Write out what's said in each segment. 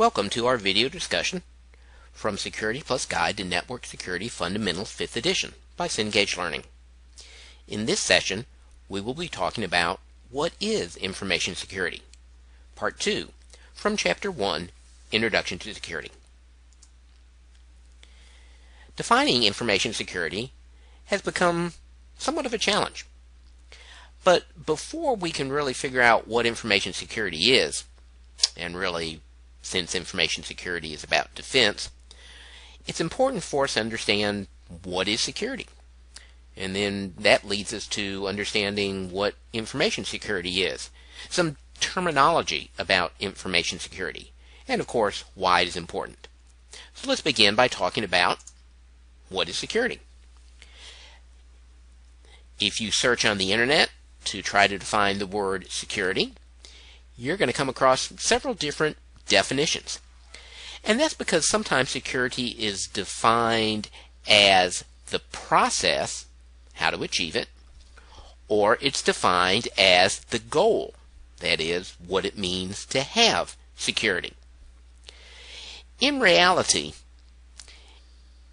Welcome to our video discussion from Security Plus Guide to Network Security Fundamentals 5th edition by Cengage Learning. In this session, we will be talking about what is information security, Part 2, from Chapter 1, Introduction to Security. Defining information security has become somewhat of a challenge. But before we can really figure out what information security is, and really, since information security is about defense, it's important for us to understand what is security. And then that leads us to understanding what information security is, some terminology about information security, and of course, why it is important. So let's begin by talking about what is security. If you search on the internet to try to define the word security, you're going to come across several different definitions. And that's because sometimes security is defined as the process, how to achieve it, or it's defined as the goal, that is, what it means to have security. In reality,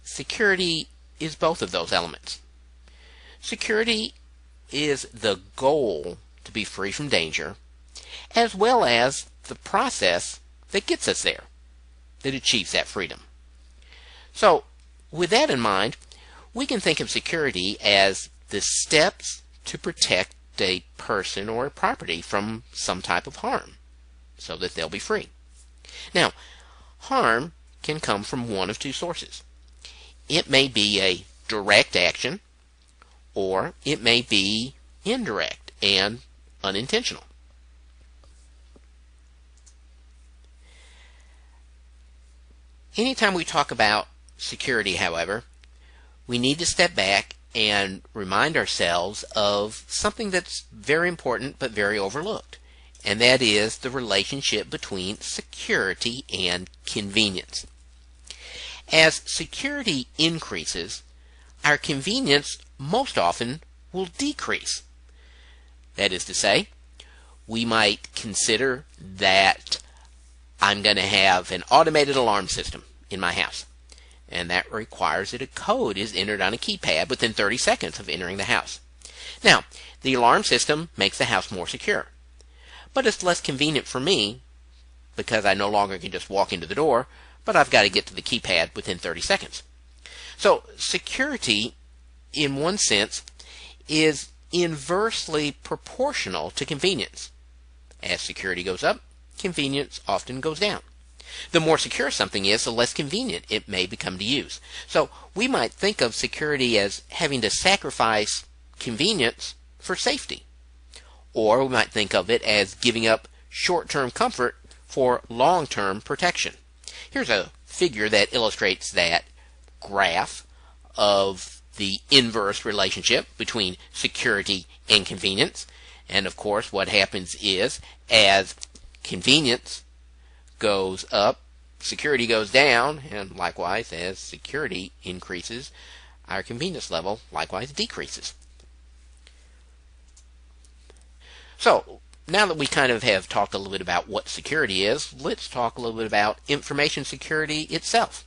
security is both of those elements. Security is the goal to be free from danger, as well as the process that gets us there, that achieves that freedom. So, with that in mind, we can think of security as the steps to protect a person or a property from some type of harm, so that they'll be free. Now, harm can come from one of two sources. It may be a direct action, or it may be indirect and unintentional. Anytime we talk about security, however, we need to step back and remind ourselves of something that's very important but very overlooked, and that is the relationship between security and convenience. As security increases, our convenience most often will decrease. That is to say, we might consider that I'm going to have an automated alarm system in my house, and that requires that a code is entered on a keypad within 30 seconds of entering the house. Now, the alarm system makes the house more secure, but it's less convenient for me because I no longer can just walk into the door, but I've got to get to the keypad within 30 seconds. So security, in one sense, is inversely proportional to convenience. As security goes up, convenience often goes down. The more secure something is, the less convenient it may become to use. So we might think of security as having to sacrifice convenience for safety. Or we might think of it as giving up short-term comfort for long-term protection. Here's a figure that illustrates that graph of the inverse relationship between security and convenience. And of course, what happens is, as convenience goes up, security goes down, and likewise, as security increases, our convenience level likewise decreases. So, now that we kind of have talked a little bit about what security is, let's talk a little bit about information security itself.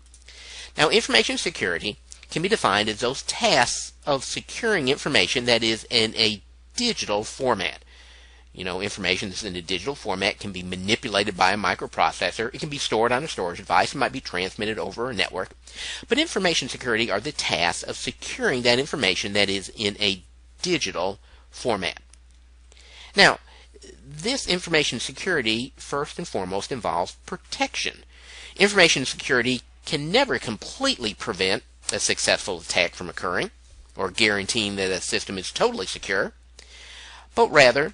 Now, information security can be defined as those tasks of securing information that is in a digital format. You know, information that's in a digital format can be manipulated by a microprocessor. It can be stored on a storage device. It might be transmitted over a network. But information security are the tasks of securing that information that is in a digital format. Now, this information security, first and foremost, involves protection. Information security can never completely prevent a successful attack from occurring, or guaranteeing that a system is totally secure, but rather,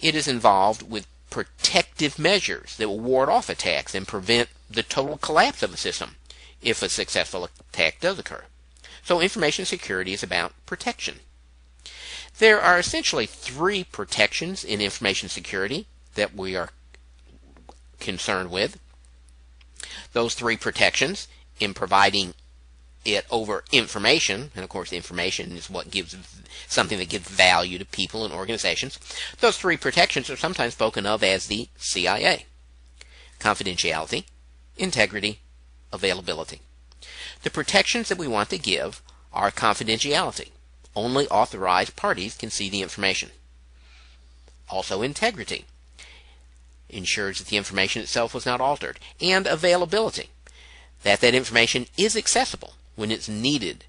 it is involved with protective measures that will ward off attacks and prevent the total collapse of a system if a successful attack does occur. So information security is about protection. There are essentially three protections in information security that we are concerned with. Those three protections in providing it over information, and of course information is what gives something that gives value to people and organizations. Those three protections are sometimes spoken of as the CIA: confidentiality, integrity, availability. The protections that we want to give are confidentiality. Only authorized parties can see the information. Also integrity. Ensures that the information itself was not altered. And availability. That information is accessible when it's needed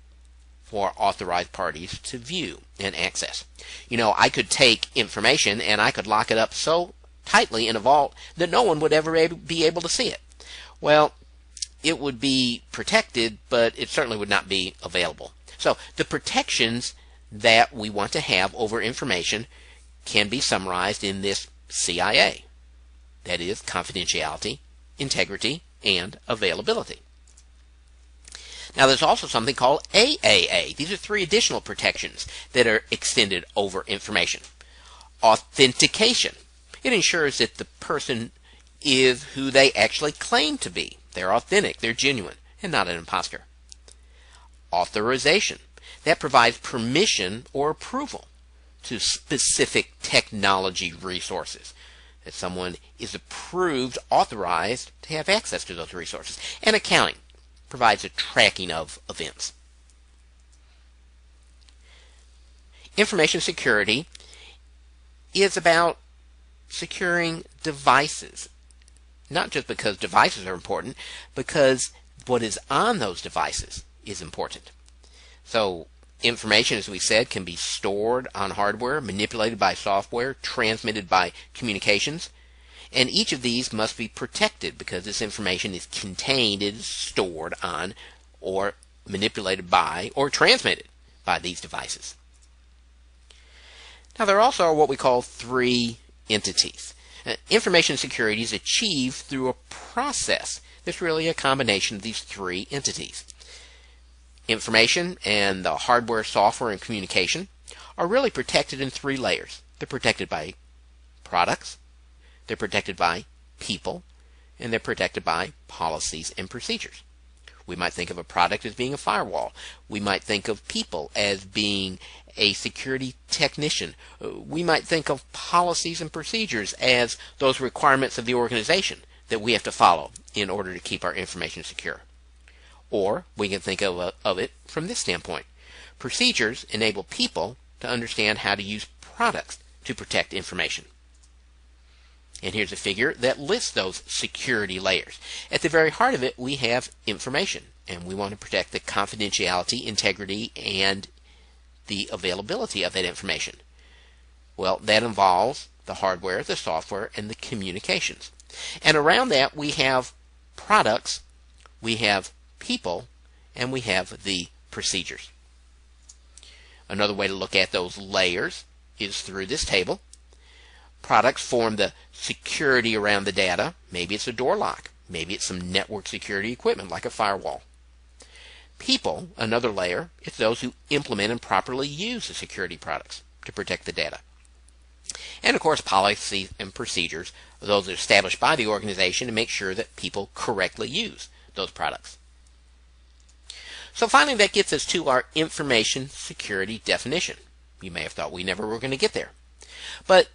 for authorized parties to view and access. You know, I could take information and I could lock it up so tightly in a vault that no one would ever be able to see it. Well, it would be protected, but it certainly would not be available. So the protections that we want to have over information can be summarized in this CIA. That is confidentiality, integrity, and availability. Now there's also something called AAA. These are 3 additional protections that are extended over information. Authentication. It ensures that the person is who they actually claim to be. They're authentic, they're genuine, and not an imposter. Authorization. That provides permission or approval to specific technology resources. That someone is approved, authorized to have access to those resources. And accounting. Provides a tracking of events. Information security is about securing devices. Not just because devices are important, because what is on those devices is important. So information, as we said, can be stored on hardware, manipulated by software, transmitted by communications. And each of these must be protected because this information is contained, it is stored on, or manipulated by, or transmitted by these devices. Now there also are what we call 3 entities. Information security is achieved through a process. There's really a combination of these 3 entities. Information and the hardware, software, and communication are really protected in 3 layers. They're protected by products, they're protected by people, and they're protected by policies and procedures. We might think of a product as being a firewall. We might think of people as being a security technician. We might think of policies and procedures as those requirements of the organization that we have to follow in order to keep our information secure. Or we can think of it from this standpoint. Procedures enable people to understand how to use products to protect information. And here's a figure that lists those security layers. At the very heart of it, we have information, and we want to protect the confidentiality, integrity, and the availability of that information. Well, that involves the hardware, the software, and the communications. And around that, we have products, we have people, and we have the procedures. Another way to look at those layers is through this table. Products form the security around the data. Maybe it's a door lock. Maybe it's some network security equipment like a firewall. People, another layer, it's those who implement and properly use the security products to protect the data. And of course, policies and procedures, those are established by the organization to make sure that people correctly use those products. So finally, that gets us to our information security definition. You may have thought we never were going to get there. But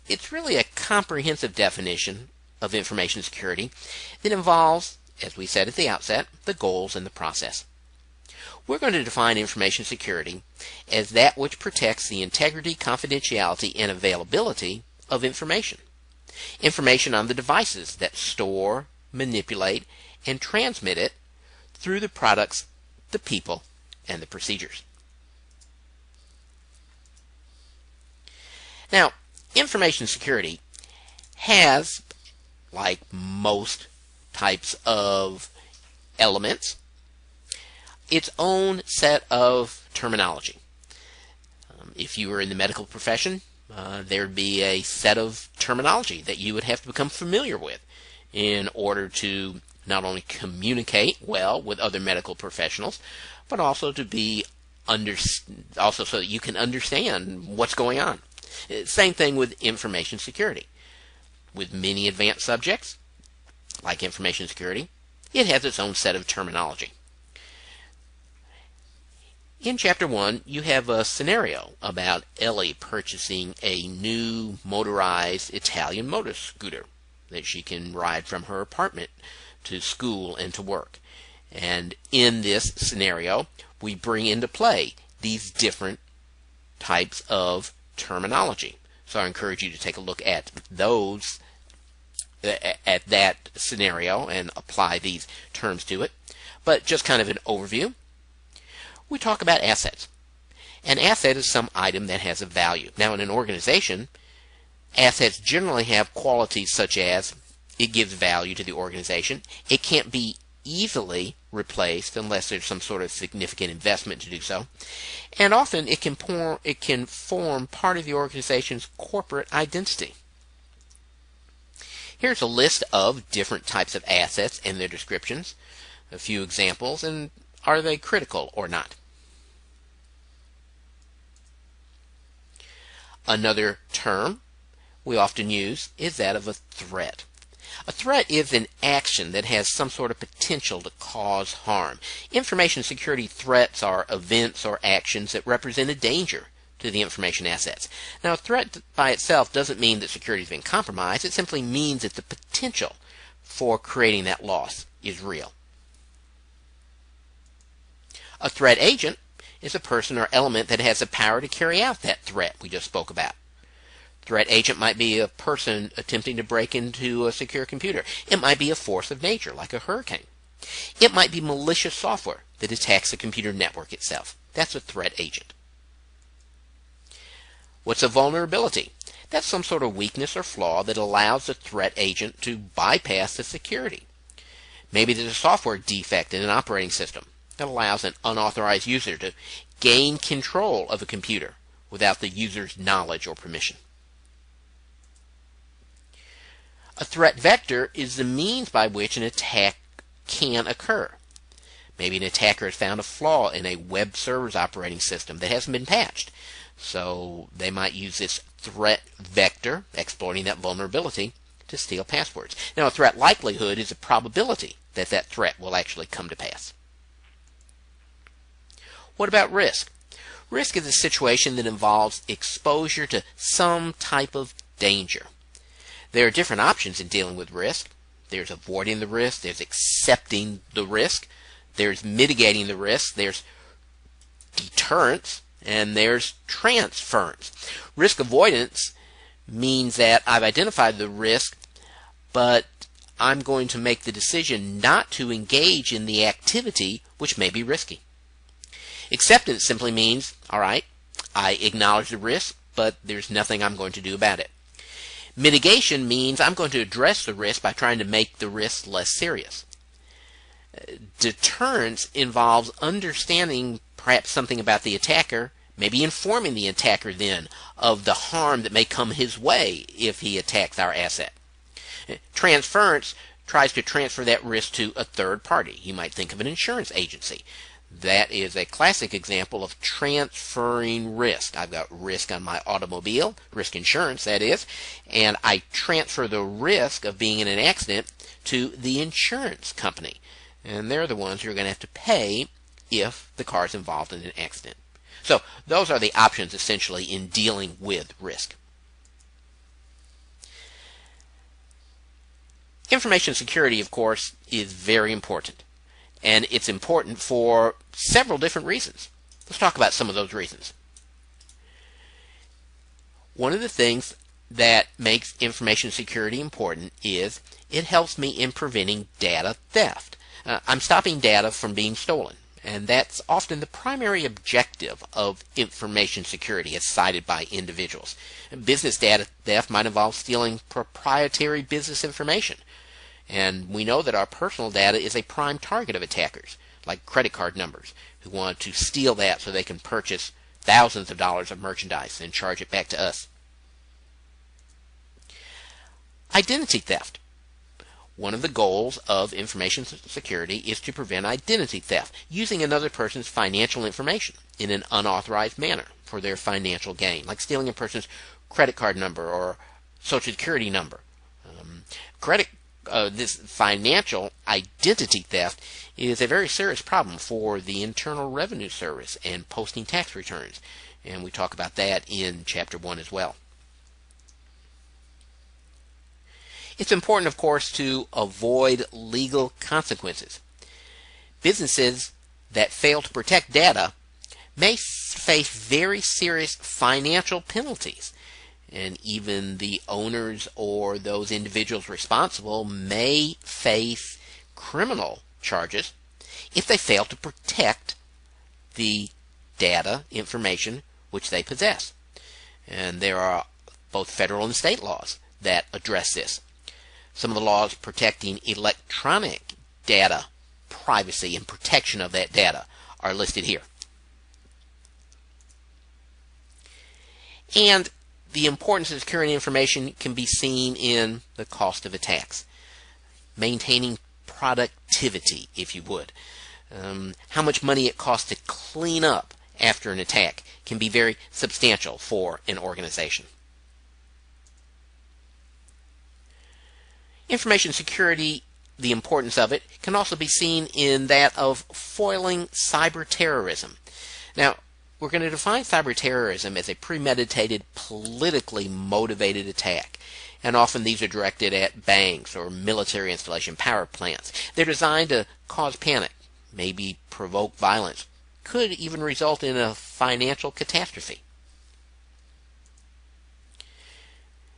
it's really a comprehensive definition of information security that involves, as we said at the outset, the goals and the process. We're going to define information security as that which protects the integrity, confidentiality, and availability of information. Information on the devices that store, manipulate, and transmit it through the products, the people, and the procedures. Now, information security has, like most types of elements, its own set of terminology. If you were in the medical profession, there'd be a set of terminology that you would have to become familiar with in order to not only communicate well with other medical professionals, but also to be also so that you can understand what's going on. Same thing with information security. With many advanced subjects, like information security, it has its own set of terminology. In Chapter 1, you have a scenario about Ellie purchasing a new motorized Italian motor scooter that she can ride from her apartment to school and to work. And in this scenario, we bring into play these different types of terminology. So I encourage you to take a look at those, at that scenario, and apply these terms to it. But just kind of an overview, we talk about assets. An asset is some item that has a value. Now, in an organization, assets generally have qualities such as it gives value to the organization. It can't be easily replaced unless there's some sort of significant investment to do so. And often it can form part of the organization's corporate identity. Here's a list of different types of assets and their descriptions. A few examples, and are they critical or not? Another term we often use is that of a threat. A threat is an action that has some sort of potential to cause harm. Information security threats are events or actions that represent a danger to the information assets. Now, a threat by itself doesn't mean that security has been compromised. It simply means that the potential for creating that loss is real. A threat agent is a person or element that has the power to carry out that threat we just spoke about. Threat agent might be a person attempting to break into a secure computer. It might be a force of nature, like a hurricane. It might be malicious software that attacks the computer network itself. That's a threat agent. What's a vulnerability? That's some sort of weakness or flaw that allows the threat agent to bypass the security. Maybe there's a software defect in an operating system that allows an unauthorized user to gain control of a computer without the user's knowledge or permission. A threat vector is the means by which an attack can occur. Maybe an attacker has found a flaw in a web server's operating system that hasn't been patched. So they might use this threat vector, exploiting that vulnerability, to steal passwords. Now, a threat likelihood is a probability that that threat will actually come to pass. What about risk? Risk is a situation that involves exposure to some type of danger. There are different options in dealing with risk. There's avoiding the risk, there's accepting the risk, there's mitigating the risk, there's deterrence, and there's transference. Risk avoidance means that I've identified the risk, but I'm going to make the decision not to engage in the activity which may be risky. Acceptance simply means, all right, I acknowledge the risk, but there's nothing I'm going to do about it. Mitigation means I'm going to address the risk by trying to make the risk less serious. Deterrence involves understanding perhaps something about the attacker, maybe informing the attacker then of the harm that may come his way if he attacks our asset. Transference tries to transfer that risk to a third party. You might think of an insurance agency. That is a classic example of transferring risk. I've got risk on my automobile, risk insurance that is, and I transfer the risk of being in an accident to the insurance company. And they're the ones who are going to have to pay if the car is involved in an accident. So those are the options essentially in dealing with risk. Information security, of course, is very important. And it's important for several different reasons. Let's talk about some of those reasons. One of the things that makes information security important is it helps me in preventing data theft. I'm stopping data from being stolen. And that's often the primary objective of information security as cited by individuals. Business data theft might involve stealing proprietary business information. And we know that our personal data is a prime target of attackers, like credit card numbers, who want to steal that so they can purchase thousands of dollars of merchandise and charge it back to us. Identity theft. One of the goals of information security is to prevent identity theft, using another person's financial information in an unauthorized manner for their financial gain, like stealing a person's credit card number or social security number. This financial identity theft is a very serious problem for the Internal Revenue Service and posting tax returns. And we talk about that in Chapter 1 as well. It's important, of course, to avoid legal consequences. Businesses that fail to protect data may face very serious financial penalties, and even the owners or those individuals responsible may face criminal charges if they fail to protect the data information which they possess. And there are both federal and state laws that address this. Some of the laws protecting electronic data privacy and protection of that data are listed here. And the importance of securing information can be seen in the cost of attacks. Maintaining productivity, if you would. How much money it costs to clean up after an attack can be very substantial for an organization. Information security, the importance of it, can also be seen in that of foiling cyber terrorism. Now, we're going to define cyber terrorism as a premeditated, politically motivated attack. And often these are directed at banks or military installation power plants. They're designed to cause panic, maybe provoke violence, could even result in a financial catastrophe.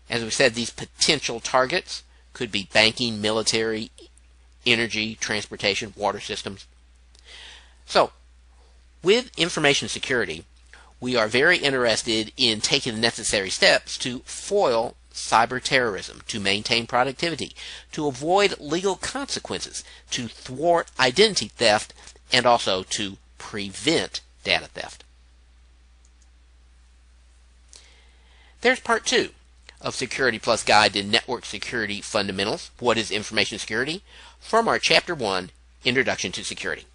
As we said, these potential targets could be banking, military, energy, transportation, water systems. So, with information security, we are very interested in taking the necessary steps to foil cyber terrorism, to maintain productivity, to avoid legal consequences, to thwart identity theft, and also to prevent data theft. There's part 2 of Security Plus Guide to Network Security Fundamentals. What is information security? From our Chapter 1, Introduction to Security.